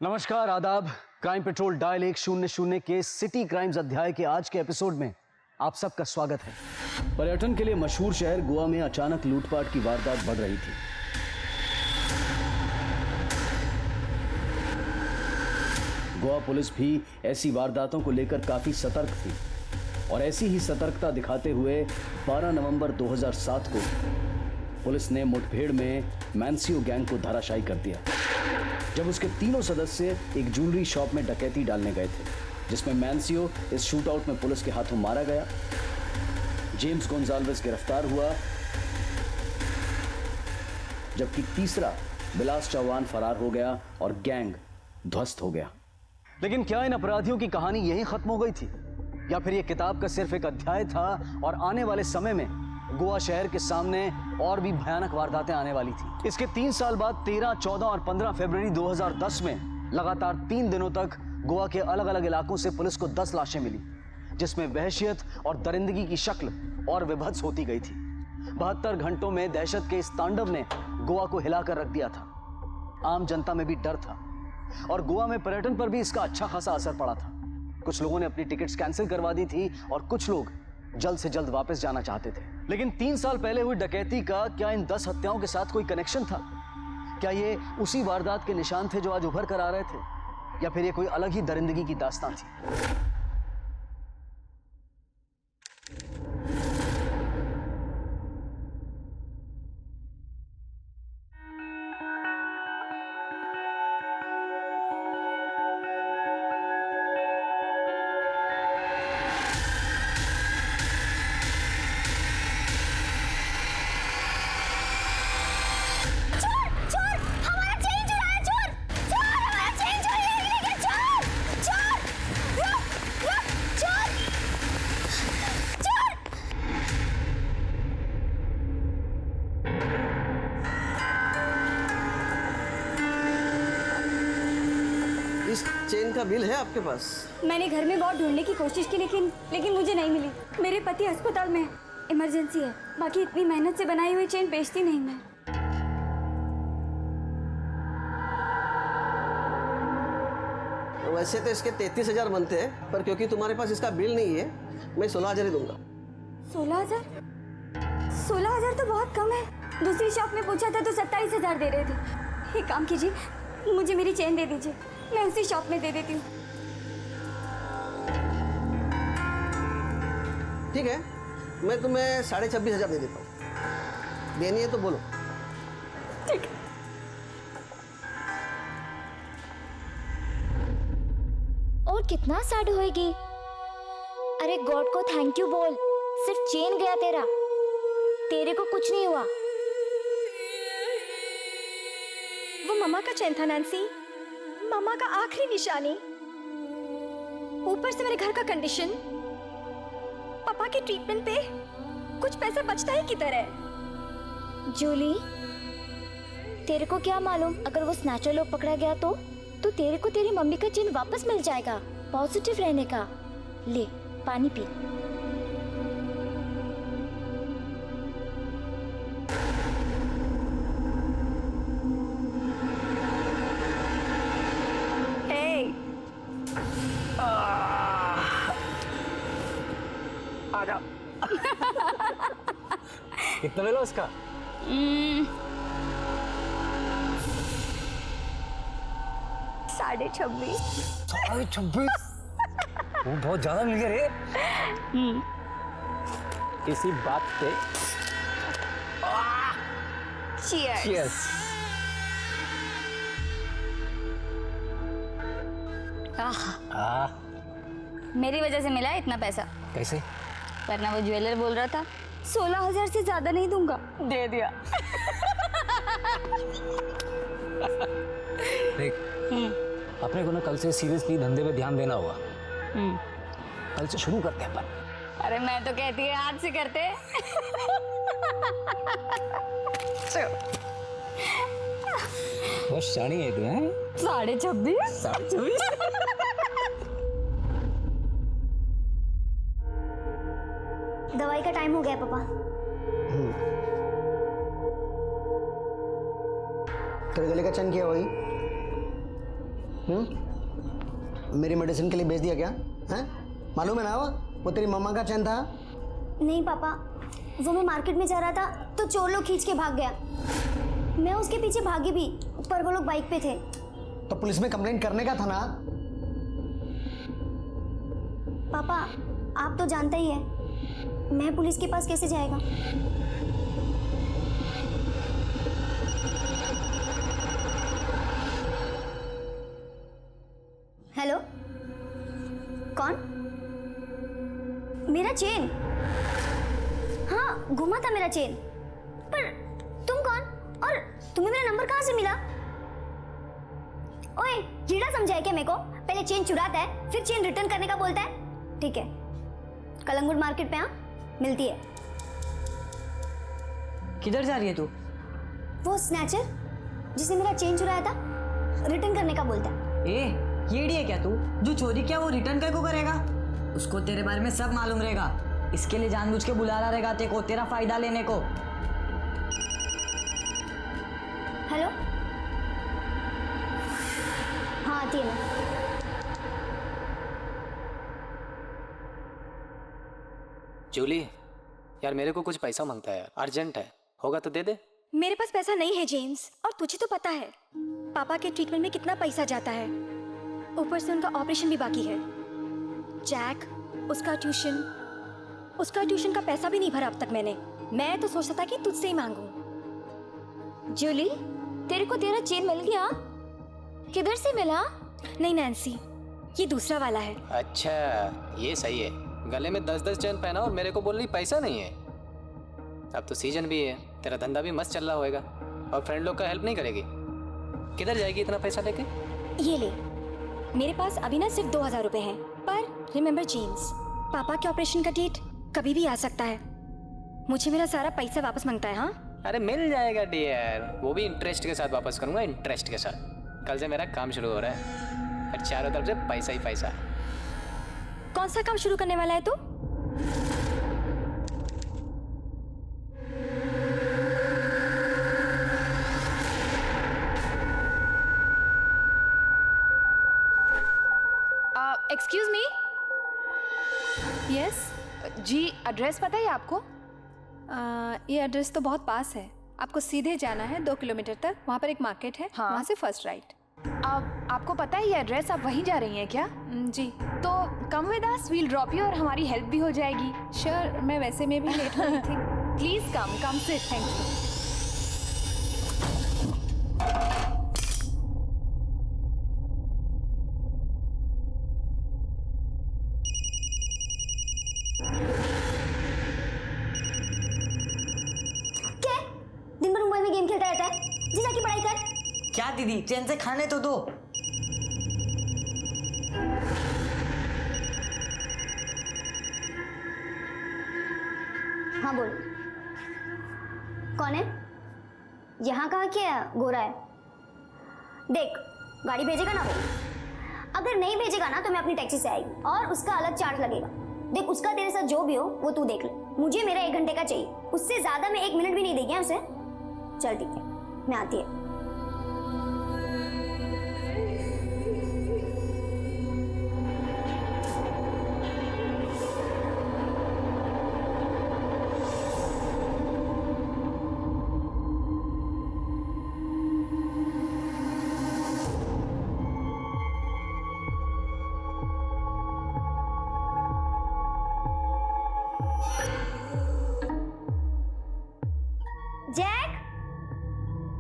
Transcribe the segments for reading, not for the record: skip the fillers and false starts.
नमस्कार, आदाब। Crime petrol dial 100 के सिटी क्राइम्स अध्याय के आज के एपिसोड में आप सबका स्वागत है। पर्यटन के लिए मशहूर शहर गोवा में अचानक लूटपाट की वारदात बढ़ रही थी। गोवा पुलिस भी ऐसी वारदातों को लेकर काफी सतर्क थी और ऐसी ही सतर्कता दिखाते हुए 12 नवंबर 2007 को पुलिस ने मुठभेड़ में मैंसियो गैंग को धराशायी कर दिया, जब उसके तीनों सदस्य एक ज्वेलरी शॉप में डकैती डालने गए थे, जिसमें मैंसियो इस शूटआउट में पुलिस के हाथों मारा गया। जेम्स गोंजाल्वेस गिरफ्तार हुआ, जबकि तीसरा बिलास चौहान फरार हो गया और गैंग ध्वस्त हो गया। लेकिन क्या इन अपराधियों की कहानी यहीं खत्म हो गई थी, या फिर यह किताब का सिर्फ एक अध्याय था और आने वाले समय में गोवा शहर के सामने और भी भयानक वारदातें आने वाली थी। इसके 3 साल बाद 13, 14 और 15 फरवरी 2010 में लगातार 3 दिनों तक गोवा के अलग अलग इलाकों से पुलिस को 10 लाशें मिली, जिसमें वहशियत और दरिंदगी की शक्ल और विभत्स होती गई थी। 72 घंटों में दहशत के इस तांडव ने गोवा को हिलाकर रख दिया था। आम जनता में भी डर था और गोवा में पर्यटन पर भी इसका अच्छा खासा असर पड़ा था। कुछ लोगों ने अपनी टिकट्स कैंसिल करवा दी थी और कुछ लोग जल्द से जल्द वापस जाना चाहते थे। लेकिन 3 साल पहले हुई डकैती का क्या इन 10 हत्याओं के साथ कोई कनेक्शन था? क्या ये उसी वारदात के निशान थे जो आज उभर कर आ रहे थे, या फिर ये कोई अलग ही दरिंदगी की दास्तां थी? चेन का बिल है आपके पास? मैंने घर में बहुत ढूंढने की कोशिश की, लेकिन मुझे नहीं मिली। मेरे पति अस्पताल में, इमरजेंसी है। बाकी इतनी मेहनत से बनाई हुई चेन बेचती नहीं मैं। वैसे तो इसके 33,000 बनते हैं, पर क्योंकि तुम्हारे पास इसका बिल नहीं है, मैं 16,000 ही दूंगा। 16,000? 16,000 तो बहुत कम है। दूसरी शॉप में पूछा था तो 27,000 दे रहे थे। एक काम कीजिए, मुझे मेरी चेन दे दीजिए, मैं उसी शॉप में दे देती हूँ। ठीक है, मैं तुम्हें 26,500 दे देता हूँ। देनी है तो बोलो। ठीक है। और कितना सैड होएगी? अरे गॉड को थैंक यू बोल, सिर्फ चेन गया तेरा, तेरे को कुछ नहीं हुआ। वो मम्मा का चेन था नैन्सी, मम्मा का आखिरी निशानी। ऊपर से मेरे घर का कंडीशन, पापा के ट्रीटमेंट पे कुछ पैसा बचता ही किधर है। जूली, तेरे को क्या मालूम, अगर वो स्नैचर लोग पकड़ा गया तो तेरे को तेरी मम्मी का चेन वापस मिल जाएगा। पॉजिटिव रहने का। ले पानी पी। आजा। कितना मिला उसका? 26.5। 26.5? वो बहुत ज्यादा मिल गया रे। इसी बात पे Cheers. Cheers. मेरी वजह से मिला है इतना पैसा। कैसे? वरना वो ज्वेलर बोल रहा था 16,000 से ज्यादा नहीं दूंगा। दे दिया। देख, अपने को ना कल से सीरियसली धंधे पे ध्यान देना होगा। कल से शुरू करते हैं अपन। अरे मैं तो कहती है आज से करते। बहुत शानी है तू, हैं? 26.5? 26.5? दवाई का टाइम हो गया पापा। तेरे गले का चैन किया वही? मेरी मेडिसिन के लिए भेज दिया क्या? हैं? मालूम है ना वो तेरी मम्मा का चैन था। नहीं पापा, वो मैं मार्केट में जा रहा था तो चोर लोग खींच के भाग गया। मैं उसके पीछे भागी भी, पर वो लोग बाइक पे थे। तो पुलिस में कंप्लेंट करने का था ना। पापा आप तो जानता ही है, मैं पुलिस के पास कैसे जाएगा। हेलो, कौन? मेरा चेन? हाँ, घुमा था मेरा चेन। पर तुम कौन? और तुम्हें मेरा नंबर कहाँ से मिला? ओए, कीड़ा समझा है क्या मेरे को? पहले चेन चुराता है, फिर चेन रिटर्न करने का बोलता है। ठीक है, कलंगुट मार्केट पे मिलती है। किधर जा रही है तू? वो स्नैचर जिसने मेरा चेन चुराया था, रिटर्न करने का बोलता है। येड़ी है क्या तू? जो चोरी किया वो रिटर्न कर को करेगा? उसको तेरे बारे में सब मालूम रहेगा, इसके लिए जानबूझ के बुला रहा रहेगा तेरे को, तेरा फायदा लेने को। हेलो, हाँ आती है मैं। जूली, यार मेरे को कुछ पैसा मांगता है यार, अर्जेंट है, होगा तो दे दे। मेरे पास पैसा नहीं है जेम्स, और तुझे तो पता है पापा के ट्रीटमेंट में कितना पैसा जाता है। ऊपर से उनका ऑपरेशन भी बाकी है। जैक, उसका ट्यूशन का पैसा भी नहीं भरा अब तक मैंने। मैं तो सोचता था कि तुझसे ही मांगूं। जूली, तेरे को तेरा चेन मिल गया? किधर से मिला? नहीं नैन्सी, ये दूसरा वाला है। अच्छा, ये सही है। गले में 10-10 चैन पहना और मेरे को बोल रही पैसा नहीं है। अब तो सीजन भी है, तेरा धंधा भी मस्त चल रहा होएगा, और फ्रेंड लोग का हेल्प नहीं करेगी। किधर जाएगी इतना पैसा लेके? ये ले, मेरे पास अभी ना सिर्फ 2000 रुपए हैं। पर रिमेम्बर जेम्स, पापा के ऑपरेशन का डेट कभी भी आ सकता है। मुझे मेरा सारा पैसा वापस मांगता है। हाँ, अरे मिल जाएगा डियर, वो भी इंटरेस्ट के साथ वापस करूंगा, इंटरेस्ट के साथ। कल से मेरा काम शुरू हो रहा है और चारों तरफ से पैसा ही पैसा। कौन सा काम शुरू करने वाला है तू? Excuse me. यस जी, एड्रेस पता है आपको? ये एड्रेस तो बहुत पास है। आपको सीधे जाना है 2 किलोमीटर तक, वहाँ पर एक मार्केट है। हाँ। वहाँ से फर्स्ट राइट। आपको पता है ये एड्रेस, आप वहीं जा रही हैं क्या? जी तो come with us, we'll drop you और हमारी हेल्प भी हो जाएगी। श्योर, मैं वैसे में भी लेट हो रही थी। Please come sit. Thank you. दिन भर मोबाइल में गेम खेलता रहता है, जी जाके पढ़ाई कर। क्या दीदी, चैन से खाने तो दो। हाँ बोल, कौन है? यहाँ कहाँ क्या गोरा है? देख, गाड़ी भेजेगा ना वो? अगर नहीं भेजेगा ना तो मैं अपनी टैक्सी से आएगी और उसका अलग चार्ज लगेगा। देख, उसका तेरे साथ जो भी हो वो तू देख ले। मुझे मेरा 1 घंटे का चाहिए, उससे ज्यादा मैं 1 मिनट भी नहीं देगी उसे। चल ठीक है, मैं आती है। जैक,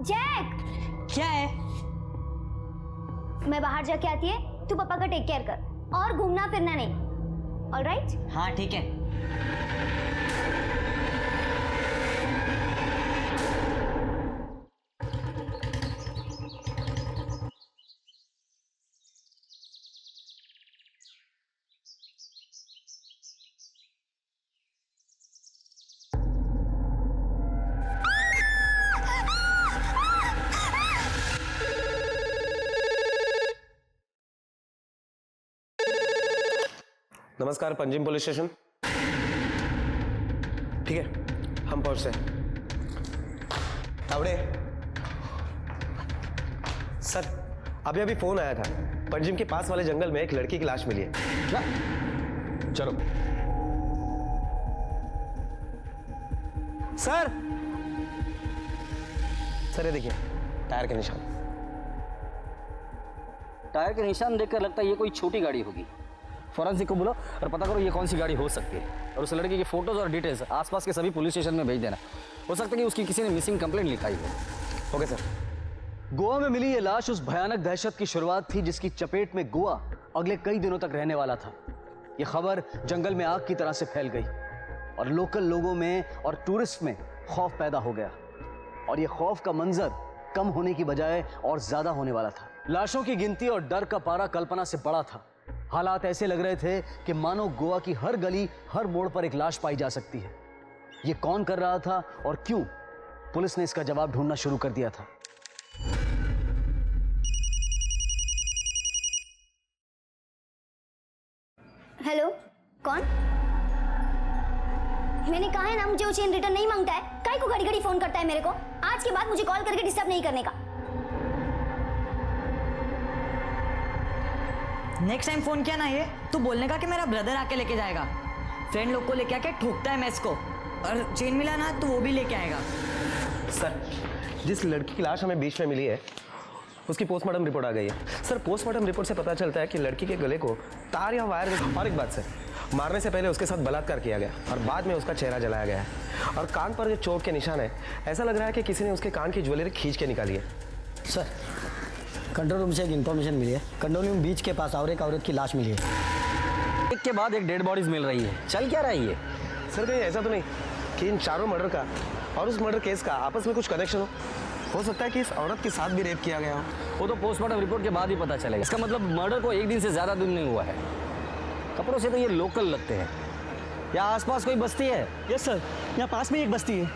जैक, क्या है? मैं बाहर जाके आती है, तू पापा का टेक केयर कर और घूमना फिरना नहीं। ऑलराइट? हाँ ठीक है। नमस्कार, पंजिम पुलिस स्टेशन। ठीक है, हम पहुंचते हैं। तावड़े, सर, अभी फोन आया था पंजिम के पास वाले जंगल में एक लड़की की लाश मिली है। क्या? चलो सर सर ये देखिए टायर के निशान। टायर के निशान देखकर लगता है ये कोई छोटी गाड़ी होगी। फॉरेंसिक को बोलो और पता करो ये कौन सी गाड़ी हो सकती है, और उस लड़की की फोटोज और डिटेल्स आसपास के सभी पुलिस स्टेशन में भेज देना। हो सकता है कि उसकी किसी ने मिसिंग कंप्लेंट लिखाई हो। Okay sir. गोवा में मिली ये लाश उस भयानक दहशत की शुरुआत थी जिसकी चपेट में गोवा अगले कई दिनों तक रहने वाला था। ये खबर जंगल में आग की तरह से फैल गई और लोकल लोगों में और टूरिस्ट में खौफ पैदा हो गया, और ये खौफ का मंजर कम होने की बजाय और ज्यादा होने वाला था। लाशों की गिनती और डर का पारा कल्पना से बड़ा था। हालात ऐसे लग रहे थे कि मानो गोवा की हर गली हर मोड़ पर एक लाश पाई जा सकती है। ये कौन कर रहा था और क्यों, पुलिस ने इसका जवाब ढूंढना शुरू कर दिया था। हेलो, कौन? मैंने कहा है ना मुझे वो चेन रिटर्न नहीं मांगता है। काहे को घड़ी घड़ी फोन करता है मेरे को? आज के बाद मुझे कॉल करके डिस्टर्ब नहीं करने का। नेक्स्ट टाइम फोन किया ना ये तो बोलने का कि मेरा ब्रदर आके लेके जाएगा। फ्रेंड लोग को लेके आके ठोकता है मैस को, और चेन मिला ना तो वो भी लेके आएगा। सर जिस लड़की की लाश हमें बीच में मिली है उसकी पोस्टमार्टम रिपोर्ट आ गई है। सर पोस्टमार्टम रिपोर्ट से पता चलता है कि लड़की के गले को तार या वायर। और एक बात सर, मारने से पहले उसके साथ बलात्कार किया गया और बाद में उसका चेहरा जलाया गया है, और कान पर जो चोट के निशान है ऐसा लग रहा है कि किसी ने उसके कान की ज्वेलरी खींच के निकाली है। सर कंट्रोल रूम से एक इन्फॉर्मेशन मिली है। कंट्रोल रूम बीच के पास और एक औरत की लाश मिली है। एक के बाद एक डेड बॉडीज मिल रही है। चल क्या रही है? सर कहीं ऐसा तो नहीं कि इन चारों मर्डर का और उस मर्डर केस का आपस में कुछ कनेक्शन हो सकता है कि इस औरत के साथ भी रेप किया गया हो। वो तो पोस्टमार्टम रिपोर्ट के बाद ही पता चलेगा। इसका मतलब मर्डर को एक दिन से ज्यादा दिन नहीं हुआ है। कपड़ों से तो ये लोकल लगते हैं। यहाँ आसपास कोई बस्ती है? यस सर, यहाँ पास में एक बस्ती है।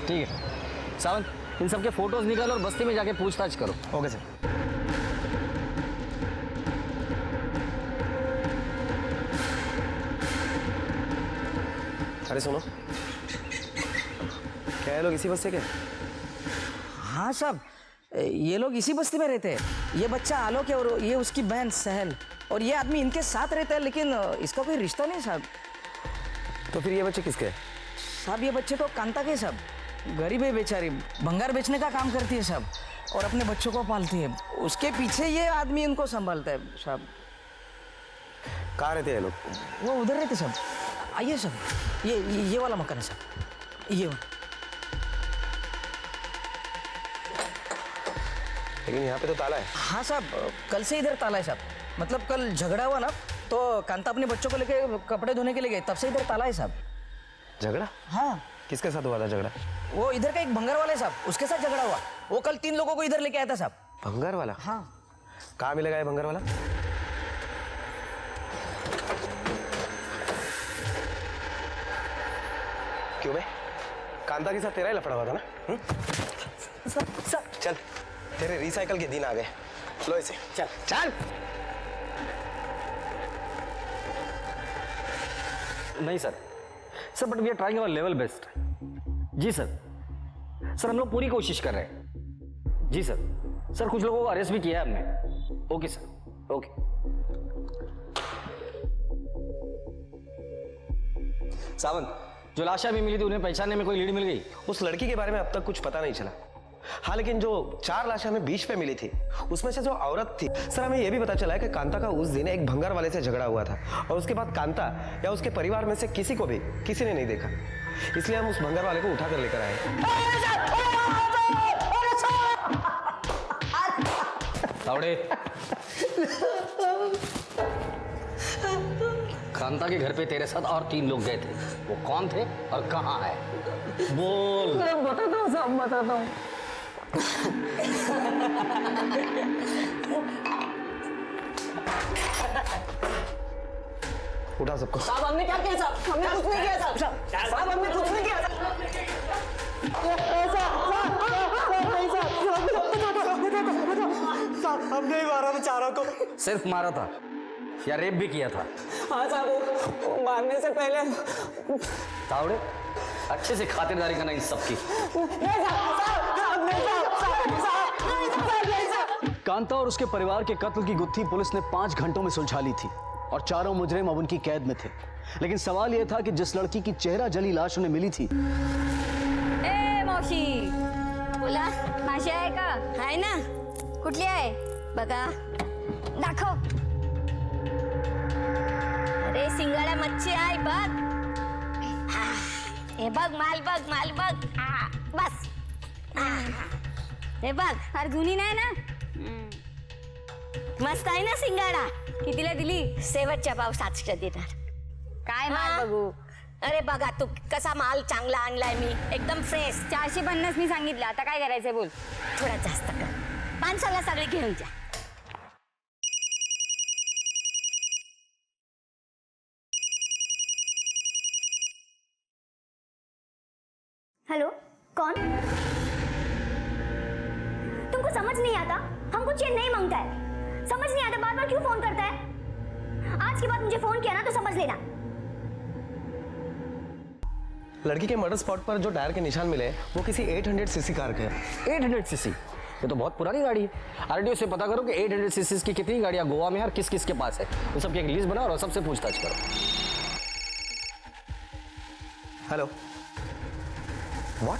ठीक है सावंत, इन सबके फोटोज निकालो और बस्ती में जाके पूछताछ करो। Okay sir. अरे सुनो, क्या ये लोग इसी बस्ती के? हाँ साहब, ये लोग इसी बस्ती में रहते हैं। ये बच्चा आलोक है और ये उसकी बहन सहल, और ये आदमी इनके साथ रहता है, लेकिन इसका कोई रिश्ता नहीं साहब। तो फिर ये बच्चे किसके? साहब ये बच्चे तो कांता के साहब, गरीब है बेचारी, भंगार बेचने का काम करती है साहब, और अपने बच्चों को पालती है। उसके पीछे ये आदमी इनको संभालता है साहब। कहाँ रहते हैं ये लोग? वो उधर रहते साहब। आइए साहब, ये वाला मकान है साहब, ये वाला। लेकिन यहाँ पे तो ताला है। हाँ साहब, कल से इधर ताला है साहब। मतलब कल झगड़ा हुआ ना, तो कांता अपने बच्चों को लेके कपड़े धोने के लिए गए, तब से इधर ताला है साहब। झगड़ा? हाँ। किसके साथ हुआ था झगड़ा? वो इधर का एक भंगार वाला है साहब, उसके साथ झगड़ा हुआ। वो कल 3 लोगों को इधर लेके आया था साहब। भंगार वाला? हाँ। कहाँ मिलेगा ये भंगार वाला? क्यों बे? कांता के साथ तेरा ही लफड़ा हुआ था ना? सर चल, तेरे रिसाइकल के दिन आ गए। लो इसे। चल चल। नहीं sir, but we are trying our level best. जी सर, हम लोग पूरी कोशिश कर रहे हैं। जी सर, कुछ लोगों को अरेस्ट भी किया है हमने। Okay sir, okay. सावंत, जो लाशें अभी मिली थी उन्हें पहचानने में कोई लीड मिल गई? उस लड़की के बारे में अब तक कुछ पता नहीं चला। हाँ, लेकिन जो 4 लाशें हमें बीच पे मिली थी उसमें से जो औरत थी, सर हमें यह भी पता चला है कि कांता का उस दिन एक भंगार वाले से झगड़ा हुआ था, और उसके बाद कांता या उसके परिवार में से किसी को भी किसी ने नहीं देखा। इसलिए हम उस भंगार वाले को उठाकर लेकर आए। तावड़े, कांता के घर पे तेरे साथ और 3 लोग गए थे। वो कौन थे और कहाँ है? बोल। बताता हूँ साहब, बताता हूँ। उठा सबको। साहब हमने क्या किया साहब? हमने कुछ नहीं किया साहब। साहब हमने कुछ नहीं किया साहब हमने ही मारा बेचारों को। सिर्फ मारा था या रेप भी किया था? हाँ साहब, मारने से पहले। तावड़े, अच्छे से खातिरदारी करना इन सबकी। कांता और उसके परिवार के कत्ल की गुत्थी पुलिस ने 5 घंटों में सुलझा ली थी और चारों मुजरिम अब उनकी कैद में थे। लेकिन सवाल यह था कि जिस लड़की की चेहरा जली लाश उन्हें मिली थी, ए मावशी, बोला माशी आहे का? आहे ना. कुठली आहे बघा, दाखव. अरे सिंगाडा मच्छी आहे बघ. हे बघ, माल बघ, माल बघ. बस. हे बघ, फार जुनी नाही ना. मस्त आहे ना सिंगाडा. कितीला दिली? शेवटच्या भाव 700 देणार. काय माल बघू? अरे बघा तू कसा माल चांगला आणलाय मी, एकदम फ्रेश. 450 मी सांगितलं, आता काय करायचंय बोल. थोडा जास्त कर. 500ला सगळे घेऊन जा. हेलो, कौन? तुमको समझ नहीं आता? हमको चेन नहीं मांगता है. समझ नहीं आता बार बार क्यों फोन करता है? आज के बाद मुझे फोन किया ना तो समझ लेना. लड़की के मर्डर स्पॉट पर जो टायर के निशान मिले वो किसी 800 सीसी कार के हैं। 800 सीसी, ये तो बहुत पुरानी गाड़ी है। आरटीओ से पता करो कि 800 सीसी की कितनी गाड़ियां गोवा में है और किस किस के पास है। वो सबकी एक लिस्ट बनाओ और सबसे पूछताछ करो। Hello, what?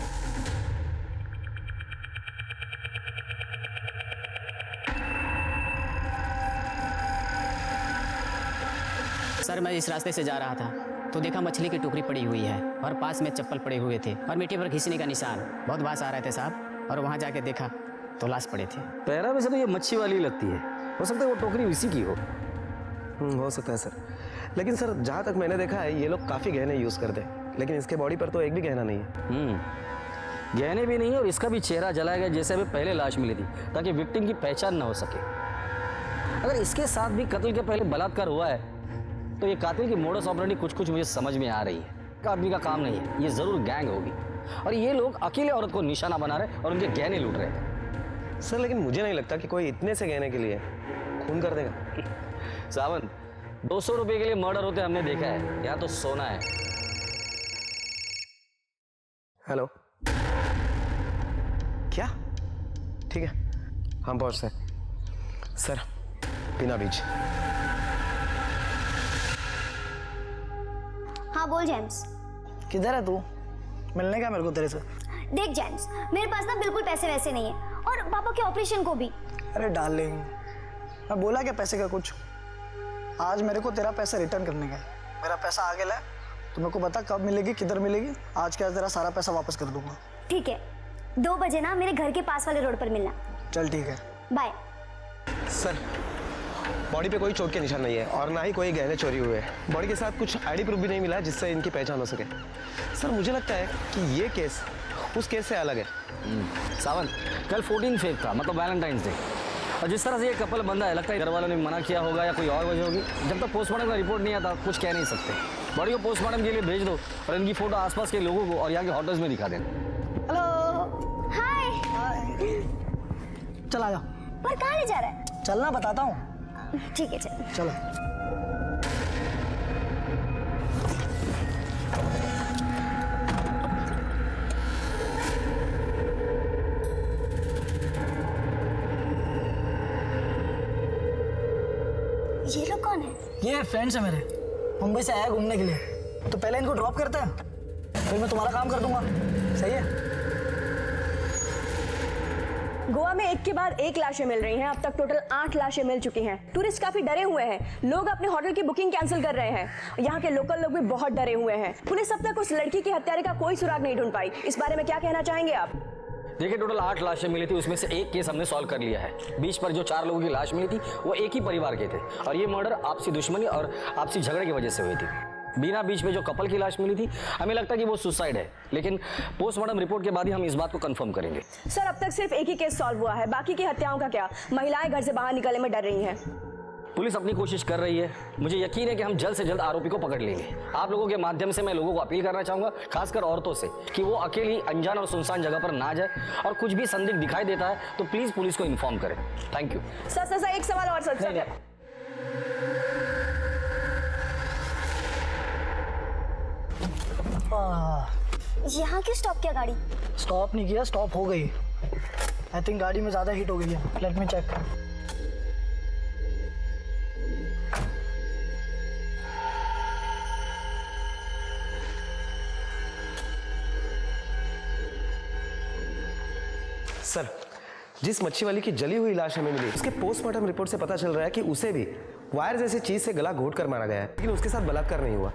सर मैं इस रास्ते से जा रहा था तो देखा मछली की टोकरी पड़ी हुई है और पास में चप्पल पड़े हुए थे और मिट्टी पर घिसने का निशान। बहुत बास आ रहे थे साहब, और वहाँ जाके देखा तो लाश पड़े थे। पैरा में से तो ये मच्छी वाली लगती है, हो सकता है वो टोकरी उसी की हो। हो सकता है सर, लेकिन सर जहाँ तक मैंने देखा है ये लोग काफ़ी गहने यूज़ करते हैं, लेकिन इसके बॉडी पर तो एक भी गहना नहीं है। गहने भी नहीं है और इसका भी चेहरा जलाया गया जैसे अभी पहले लाश मिली थी, ताकि विक्टिम की पहचान ना हो सके। अगर इसके साथ भी कत्ल के पहले बलात्कार हुआ है तो ये कातिल की मोडस ऑपरेंडी कुछ कुछ मुझे समझ में आ रही है। एक आदमी का काम नहीं है, ये जरूर गैंग होगी और ये लोग अकेले औरत को निशाना बना रहे और उनके गहने लूट रहे हैं। सर लेकिन मुझे नहीं लगता कि कोई इतने से गहने के लिए खून कर देगा। सावंत, 200 रुपए के लिए मर्डर होते हमने देखा है, यहाँ तो सोना है। हेलो, क्या? ठीक है, हम पहुँचते हैं। सर, पीना बीच। हाँ बोल जेम्स। किधर है तू? मिलने का मेरे को तेरे से। देख जेम्स, मेरे पास ना बिल्कुल पैसे वैसे नहीं है, और पापा के ऑपरेशन को भी। अरे डार्लिंग, मैं बोला क्या पैसे का कुछ? आज मेरे को तेरा पैसा रिटर्न करने का है। मेरा पैसा आ गया है, तो मेरे को बता कब मिलेगी, किधर मिलेगी। आज क्या तेरा सारा पैसा वापस कर दूंगा। ठीक है, 2 बजे ना मेरे घर के पास वाले रोड पर मिलना। चल ठीक है, बाय। सर, बॉडी पे कोई चोट के निशान नहीं है और ना ही कोई गहने चोरी हुए हैं। बॉडी के साथ कुछ आईडी प्रूफ भी नहीं मिला है जिससे इनकी पहचान हो सके। सर मुझे लगता है कि ये केस उस केस से अलग है। सावंत, कल 14 फेब था, मतलब वैलेंटाइंस डे, और जिस तरह से ये कपल बंदा है, लगता है घर वालों ने मना किया होगा या कोई और वजह होगी। जब तक पोस्टमार्टम का रिपोर्ट नहीं आता कुछ कह नहीं सकते। बॉडी को पोस्टमार्टम के लिए भेज दो और इनकी फोटो आसपास के लोगों को और यहाँ के होटल्स में दिखा देना। हेलो, हाय। चल आ जाओ। पर कहाँ ले जा रहा है? चलना बताता हूँ। ठीक है चल। चलो। ये लोग कौन है? ये फ्रेंड्स है मेरे, मुंबई से आया घूमने के लिए। तो पहले इनको ड्रॉप करते हैं, फिर मैं तुम्हारा काम कर दूंगा। सही है? गोवा में एक के बाद एक लाशें मिल रही हैं। अब तक टोटल 8 लाशें मिल चुकी हैं। टूरिस्ट काफी डरे हुए हैं, लोग अपने होटल की बुकिंग कैंसिल कर रहे हैं। यहाँ के लोकल लोग भी बहुत डरे हुए हैं। पुलिस अब तक उस लड़की के हत्यारे का कोई सुराग नहीं ढूंढ पाई। इस बारे में क्या कहना चाहेंगे आप? देखिए, टोटल 8 लाशें मिली थी, उसमें से एक केस हमने सॉल्व कर लिया है। बीच पर जो 4 लोगों की लाश मिली थी वो एक ही परिवार के थे और ये मर्डर आपसी दुश्मनी और आपसी झगड़े की वजह से हुई थी। बीना बीच में जो कपल की लाश मिली थी, हमें लगता है कि वो सुसाइड है, लेकिन पोस्टमार्टम रिपोर्ट के बाद ही हम इस बात को कंफर्म करेंगे। सर, अब तक सिर्फ एक ही केस सॉल्व हुआ है, बाकी की हत्याओं का क्या? महिलाएं घर से बाहर निकलने में डर रही हैं। पुलिस अपनी कोशिश कर रही है, मुझे यकीन है कि हम जल्द से जल्द आरोपी को पकड़ लेंगे। आप लोगों के माध्यम से मैं लोगों को अपील करना चाहूंगा, खासकर औरतों से, कि वो अकेली अनजान और सुनसान जगह पर ना जाए और कुछ भी संदिग्ध दिखाई देता है तो प्लीज पुलिस को इन्फॉर्म करें। Thank you. सर एक सवाल और सर। यहाँ क्यों स्टॉप किया गाड़ी? स्टॉप नहीं किया, स्टॉप हो गई। आई थिंक गाड़ी में ज़्यादा हीट हो गई है। Let me check. सर, जिस मच्छी वाली की जली हुई लाश हमें मिली, उसके पोस्टमार्टम रिपोर्ट से पता चल रहा है कि उसे भी वायर जैसी चीज से गला घोट कर मारा गया है, लेकिन उसके साथ बलात्कार नहीं हुआ।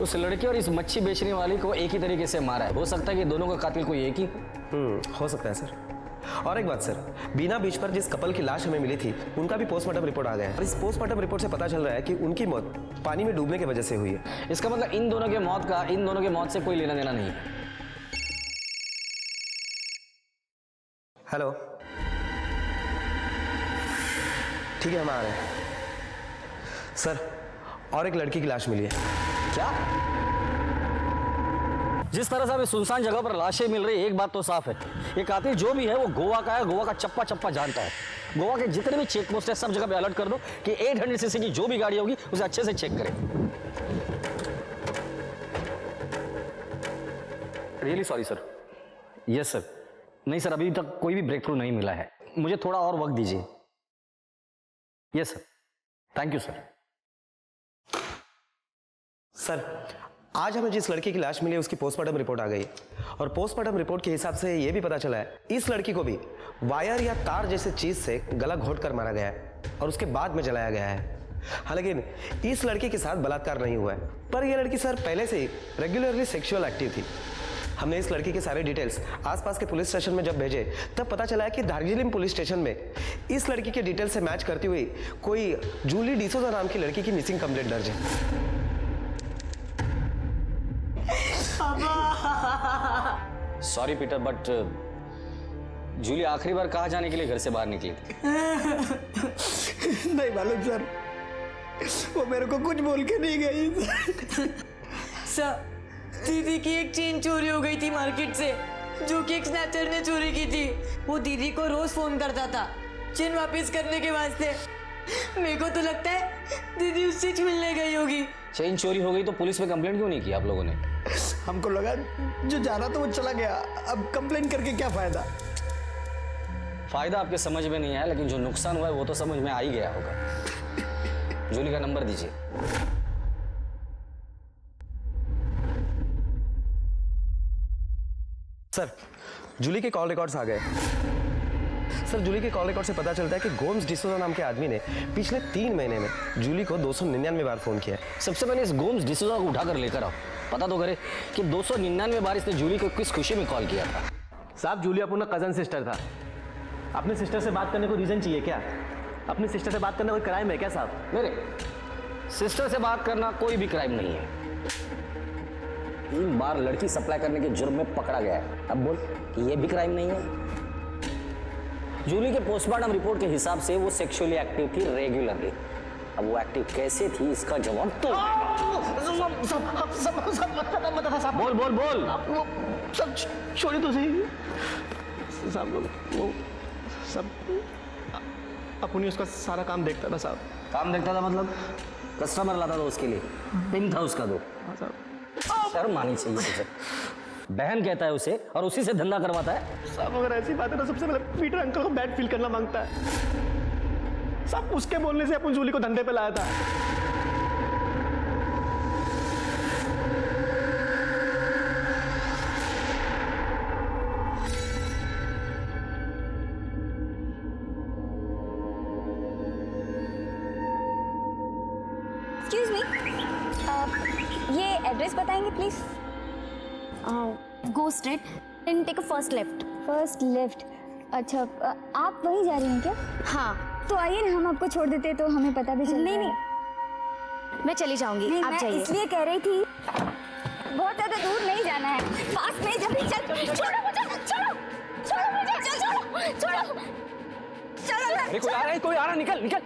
उस लड़की और इस मच्छी बेचने वाली को एक ही तरीके से मारा है। हो सकता है कि दोनों का कातिल कोई एक ही हो सकता है सर। और एक बात सर, बीना बीच पर जिस कपल की लाश हमें मिली थी, उनका भी पोस्टमार्टम रिपोर्ट आ गया है और इस पोस्टमार्टम रिपोर्ट से पता चल रहा है कि उनकी मौत पानी में डूबने की वजह से हुई है। इसका मतलब इन दोनों के मौत से कोई लेना देना नहीं है। हेलो, ठीक है, हम आ रहे हैं। सर, और एक लड़की की लाश मिली है। क्या? जिस तरह से हमें सुनसान जगह पर लाशें मिल रही है, एक बात तो साफ है, ये कातिल जो भी है वो गोवा का है, गोवा का चप्पा चप्पा जानता है। गोवा के जितने भी चेक पोस्ट है सब जगह पे अलर्ट कर दो कि 800 सीसी की जो भी गाड़ी होगी उसे अच्छे से चेक करें। Really sorry sir. Yes sir. नहीं सर, अभी तक कोई भी ब्रेक थ्रू नहीं मिला है, मुझे थोड़ा और वक्त दीजिए। Yes sir, thank you sir. Sir, आज हमें जिस लड़की की लाश मिली है उसकी पोस्टमार्टम रिपोर्ट आ गई और पोस्टमार्टम रिपोर्ट के हिसाब से यह भी पता चला है इस लड़की को भी वायर या तार जैसे चीज से गला घोट कर मारा गया है और उसके बाद में जलाया गया है। हालांकि इस लड़की के साथ बलात्कार नहीं हुआ है, पर यह लड़की सर पहले से ही रेगुलरली सेक्सुअल एक्टिव थी। हमने इस लड़की के सारे डिटेल्स आसपास के पुलिस स्टेशन में जब भेजे तब पता चला है कि दार्जिलिंग पुलिस स्टेशन में इस लड़की के डिटेल से मैच करती हुई कोई जूली डिसोजा नाम की लड़की की मिसिंग कंप्लेंट दर्ज है। सॉरी पीटर, बट जूली आखिरी बार कहाँ जाने के लिए घर से बाहर निकली थी? नहीं मालूम सर, वो मेरे को कुछ बोल के नहीं गई। सर, दीदी की एक चेन चोरी हो गई थी मार्केट से, जो कि एक स्नैचर ने चोरी की थी। वो दीदी को रोज फोन करता था चेन वापस करने के वास्ते। मेरे को तो लगता है दीदी उससे मिलने गई होगी। चेन चोरी हो गई तो पुलिस में कंप्लेंट क्यों नहीं की आप लोगों ने? हमको लगा जो जाना तो वो चला गया, अब कंप्लेंट करके क्या फायदा। फायदा आपके समझ में नहीं आया, लेकिन जो नुकसान हुआ है वो तो समझ में आ ही गया होगा। जूली का नंबर दीजिए। सर, जूली के कॉल रिकॉर्ड्स आ गए। सर, जूली के कॉल रिकॉर्ड से पता चलता है कि गोम्स डिसोजा नाम के आदमी ने पिछले 3 महीने में जूली को 299 बार फोन किया है। सबसे पहले इस गोम्स डिसोजा को उठाकर लेकर आओ, पता तो करे कि 299 बार इसने जूली को किस खुशी में कॉल किया था। साहब, जूली अपना कजन सिस्टर था। अपने सिस्टर से बात करने को रीजन चाहिए क्या? अपनी सिस्टर से बात करना कोई क्राइम है क्या साहब? मेरे सिस्टर से बात करना कोई भी क्राइम नहीं है। 3 बार लड़की सप्लाई करने के जुर्म में पकड़ा गया है, अब बोल कि ये भी क्राइम नहीं है? जूली के पोस्टमार्टम रिपोर्ट के हिसाब से वो सेक्सुअली एक्टिव थी रेगुलरली। अब वो एक्टिव कैसे थी इसका जवाब तो बोल बोल बोल। वो सब छोड़ी तो सही साहब, वो सब अपनी उसका सारा काम देखता था साहब। काम देखता था मतलब कस्टमर लाता था उसके लिए, पिन था उसका दो। शर्म आनी चाहिए तुझे। बहन कहता है उसे और उसी से धंधा करवाता है। साहब, अगर ऐसी बात है तो सबसे पहले पीटर अंकल को बैड फील करना मांगता है साहब। उसके बोलने से अपन जूली को धंधे पे लाया था। एक्सक्यूज मी, ये एड्रेस बताएंगे please? Go straight and take a first left. First left, अच्छा आप वहीं जा रही हैं क्या? हाँ, तो आइए ना, हम आपको छोड़ देते तो हमें पता भी चल। नहीं नहीं, मैं चली जाऊंगी, आप जाइए। इसलिए कह रही थी बहुत ज़्यादा दूर नहीं जाना है, पास में। जल्दी चल, छोड़ो मुझे, छोड़ो छोड़ो मुझे, चल छोड़ो छोड़ो, चलो ना। कोई आ रहा है, कोई आ रहा है, निकल निकल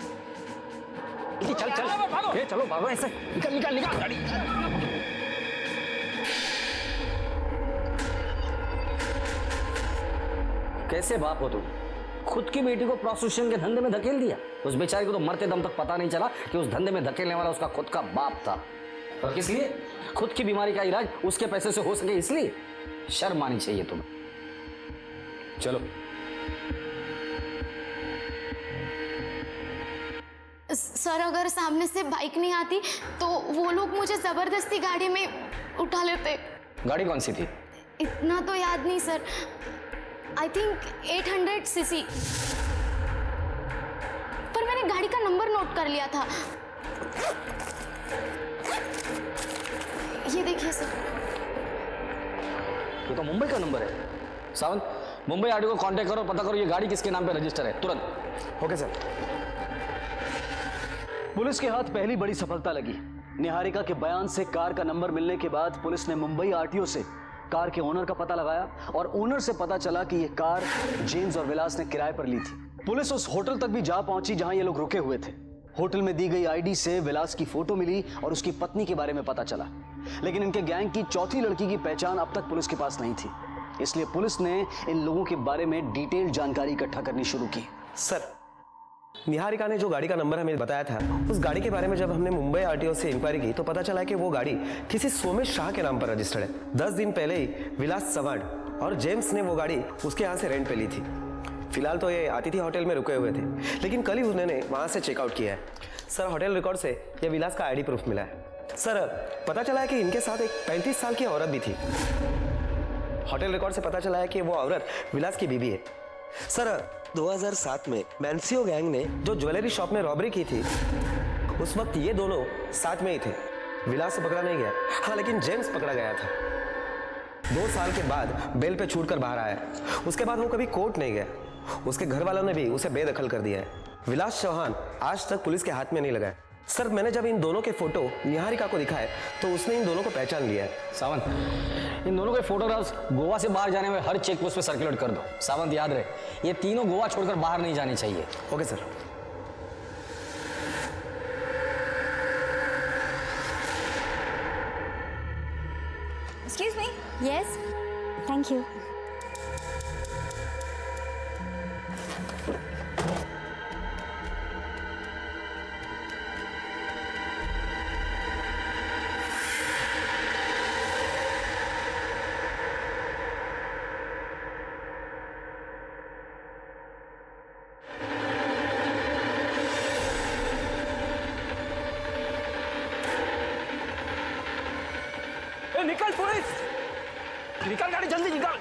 चल चल, ये चलो भागो ऐसे, निकल निकल निकल गाड़ी। कैसे बाप हो तुम? खुद की बेटी को प्रोस्टिट्यूशन के धंधे में धकेल दिया। उस बेचारी को तो मरते दम तक पता नहीं चला कि उस धंधे में धकेलने वाला उसका खुद का बाप था। और किस लिए? खुद की बीमारी का इलाज उसके पैसे से हो सके इसलिए। शर्म आनी चाहिए तुम्हें। चलो सर अगर सामने से बाइक नहीं आती तो वो लोग मुझे जबरदस्ती गाड़ी में उठा लेते। गाड़ी कौन सी थी? इतना तो याद नहीं सर, आई थिंक 800 सीसी, पर मैंने गाड़ी का नंबर नोट कर लिया था। ये देखिए सर। ये तो मुंबई का नंबर है। सावंत, मुंबई आरटीओ को कांटेक्ट करो, पता करो ये गाड़ी किसके नाम पे रजिस्टर है, तुरंत। Okay sir. पुलिस के हाथ पहली बड़ी सफलता लगी। निहारिका के बयान से कार का नंबर मिलने के बाद पुलिस ने मुंबई आरटीओ से कार के ओनर का पता लगाया और ओनर से पता चला कि यह कार जेम्स और विलास ने किराए पर ली थी। पुलिस उस होटल तक भी जा पहुंची जहां ये लोग रुके हुए थे। होटल में दी गई आईडी से विलास की फोटो मिली और उसकी पत्नी के बारे में पता चला, लेकिन इनके गैंग की चौथी लड़की की पहचान अब तक पुलिस के पास नहीं थी। इसलिए पुलिस ने इन लोगों के बारे में डिटेल जानकारी इकट्ठा करनी शुरू की। सर, निहारिका ने जो गाड़ी का नंबर हमें बताया था, उस गाड़ी के बारे में जब हमने मुंबई आरटीओ से इंक्वायरी की तो पता चला कि वो गाड़ी किसी सोमेश शाह के नाम पर रजिस्टर्ड है। 10 दिन पहले ही विलास चव्हाण और जेम्स ने वो गाड़ी उसके यहाँ से रेंट पे ली थी। फिलहाल तो ये अतिथि होटल में रुके हुए थे, लेकिन कल ही उन्होंने वहाँ से चेकआउट किया है। सर, होटल रिकॉर्ड से ये विलास का आईडी प्रूफ मिला है। सर, पता चला है कि इनके साथ एक 35 साल की औरत भी थी। होटल रिकॉर्ड से पता चला है कि वो औरत विलास की बीवी है। सर, 2007 में मैंसियो गैंग ने जो ज्वेलरी शॉप में रॉबरी की थी, उस वक्त ये दोनों साथ में ही थे। विलास से पकड़ा नहीं गया, हाँ, लेकिन जेम्स पकड़ा गया था। 2 साल के बाद बेल पे छूटकर बाहर आया। उसके बाद वो कभी कोर्ट नहीं गया। उसके घर वालों ने भी उसे बेदखल कर दिया है। विलास चौहान आज तक पुलिस के हाथ में नहीं लगा है। सर, मैंने जब इन दोनों के फोटो निहारिका को दिखाए तो उसने इन दोनों को पहचान लिया है। सावंत, इन दोनों के फोटोग्राफ्स गोवा से बाहर जाने में हर चेक पोस्ट पे सर्कुलेट कर दो। सावंत, याद रहे, ये तीनों गोवा छोड़कर बाहर नहीं जाने चाहिए। Okay sir. Excuse me. Yes, thank you. निकल पुलिस, निकल गाड़ी, जल्दी निकल।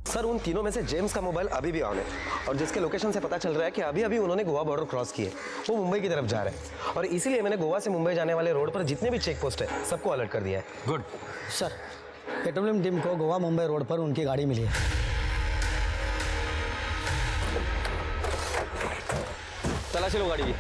सर, उन तीनों में से जेम्स का मोबाइल अभी भी ऑन है और जिसके लोकेशन से पता चल रहा है कि अभी अभी उन्होंने गोवा बॉर्डर क्रॉस किए, वो मुंबई की तरफ जा रहे हैं। और इसीलिए मैंने गोवा से मुंबई जाने वाले रोड पर जितने भी चेक पोस्ट है सबको अलर्ट कर दिया है। गुड। सर, पेट्रोलियम टीम को गोवा मुंबई रोड पर उनकी गाड़ी मिली है। तलाशी लो गाड़ी की।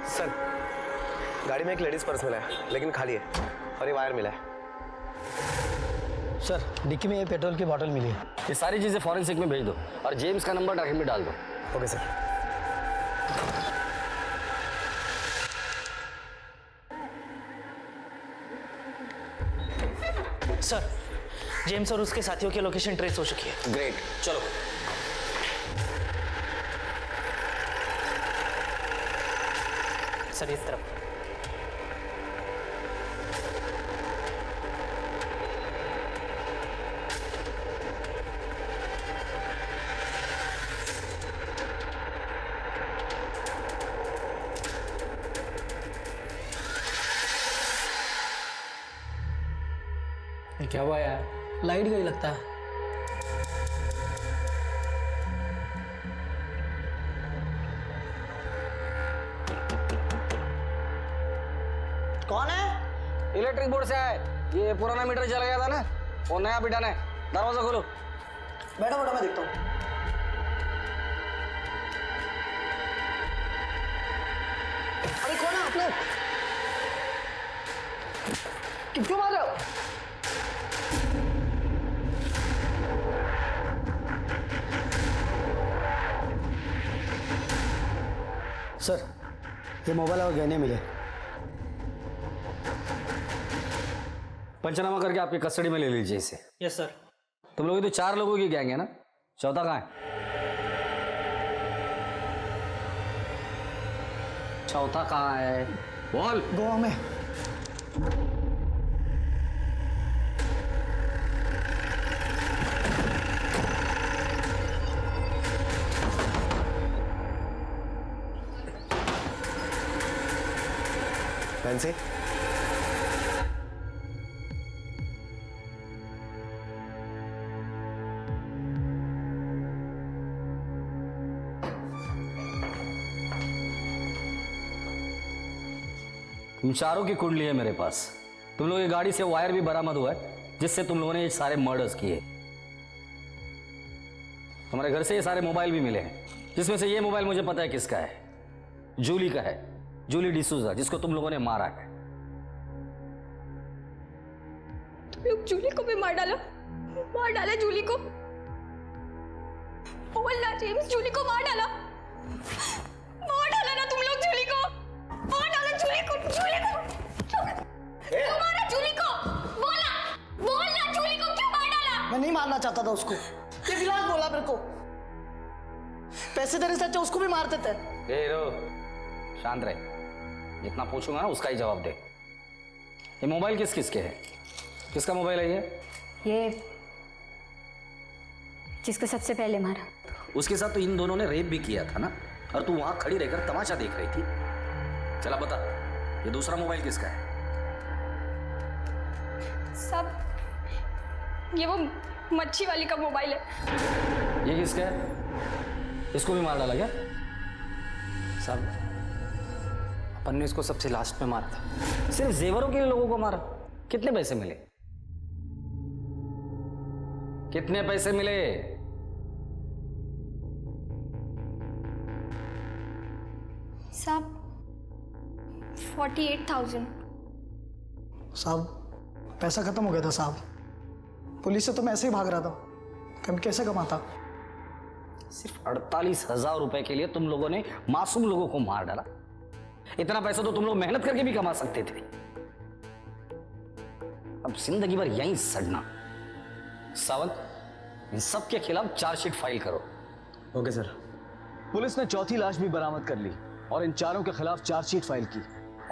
सर, गाड़ी में एक लेडीज पर्स मिला है, लेकिन खाली है, और ये वायर मिला है। सर, डिक्की में ये पेट्रोल की बोतल मिली है। ये सारी चीजें फॉरेंसिक में भेज दो और जेम्स का नंबर ट्रैकिंग में डाल दो। Okay sir. सर, जेम्स और उसके साथियों की लोकेशन ट्रेस हो चुकी है। ग्रेट, चलो। सर, इस तरफ। क्या हुआ यार? लाइट गई लगता है। कौन है? इलेक्ट्रिक बोर्ड से आए। ये पुराना मीटर चला गया था ना, वो नया बिठाना है। दरवाजा खोलो। बैठो बैठो, मैं देखता हूँ। अरे कौन है आप लोग? क्यों मार रहे हो? सर ये मोबाइल और गहने मिले। पंचनामा करके आपकी कस्टडी में ले लीजिए इसे। Yes sir. तुम लोग तो 4 लोगों की गैंग है ना, चौथा कहाँ है? चौथा कहाँ है? बोल। गोवा में। फैंसी तुम चारों की कुंडली है मेरे पास। तुम लोगों की गाड़ी से वायर भी बरामद हुआ है जिससे तुम लोगों ने ये सारे मर्डर्स किए। तुम्हारे घर से ये सारे मोबाइल भी मिले हैं, जिसमें से ये मोबाइल मुझे पता है किसका है, जूली का है, जूली डिसूजा, जिसको तुम लोगों ने मारा है। तुम लोग जूली को भी मार डाला जूली को। बोलना जेम्स, जूली को मार डाला ना तुम लोग जूली को। मार डाला जूली को। क्यों मारा जूली को? बोलना जूली को क्यों मार डाला? मैं नहीं मारना चाहता था उसको, ये विलास बोला मेरे को। पैसे देने से अच्छा उसको भी मार देते। ए रो, शांत रहे। जितना पूछूंगा ना उसका ही जवाब दे। ये मोबाइल किस किस के है? किसका मोबाइल है ये जिसको सबसे पहले मारा। उसके साथ तो इन दोनों ने रेप भी किया था ना, और तू वहां खड़ी रहकर तमाशा देख रही थी। चला बता, ये दूसरा मोबाइल किसका है? सब ये वो मच्छी वाली का मोबाइल है। ये किसका है? इसको भी मार डाला क्या? सब अपन ने इसको सबसे लास्ट में मारा था। सिर्फ जेवरों के लिए लोगों को मारा? कितने पैसे मिले? कितने पैसे मिले? सब 48,000। साहब पैसा खत्म हो गया था साहब। पुलिस से तो मैं ऐसे ही भाग रहा था, कम कैसे कमाता। सिर्फ 48,000 रुपए के लिए तुम लोगों ने मासूम लोगों को मार डाला। इतना पैसा तो तुम लोग मेहनत करके भी कमा सकते थे। अब जिंदगी भर यहीं सड़ना। सावंत, इन सब के खिलाफ चार्जशीट फाइल करो। Okay sir. पुलिस ने चौथी लाश भी बरामद कर ली और इन चारों के खिलाफ चार्जशीट फाइल की,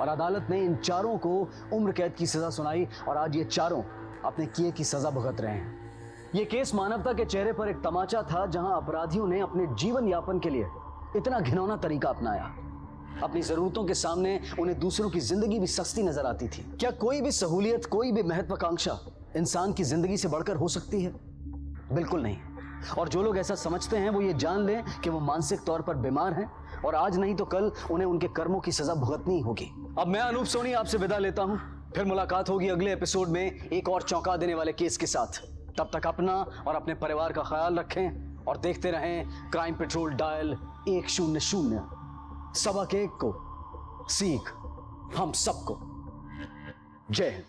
और अदालत ने इन चारों को उम्र कैद की सजा सुनाई, और आज ये चारों अपने किए की सजा भुगत रहे हैं। ये केस मानवता के चेहरे पर एक तमाचा था, जहां अपराधियों ने अपने जीवन यापन के लिए इतना घिनौना तरीका अपनाया। अपनी जरूरतों के सामने उन्हें दूसरों की जिंदगी भी सस्ती नजर आती थी। क्या कोई भी सहूलियत, कोई भी महत्वाकांक्षा इंसान की जिंदगी से बढ़कर हो सकती है? बिल्कुल नहीं। और जो लोग ऐसा समझते हैं वो ये जान लें कि वो मानसिक तौर पर बीमार हैं, और आज नहीं तो कल उन्हें उनके कर्मों की सजा भुगतनी होगी। अब मैं अनूप सोनी आपसे विदा लेता हूं। फिर मुलाकात होगी अगले एपिसोड में एक और चौंका देने वाले केस के साथ। तब तक अपना और अपने परिवार का ख्याल रखें और देखते रहें क्राइम पेट्रोल डायल 100। सबक एक को सीख हम सबको। जय हिंद।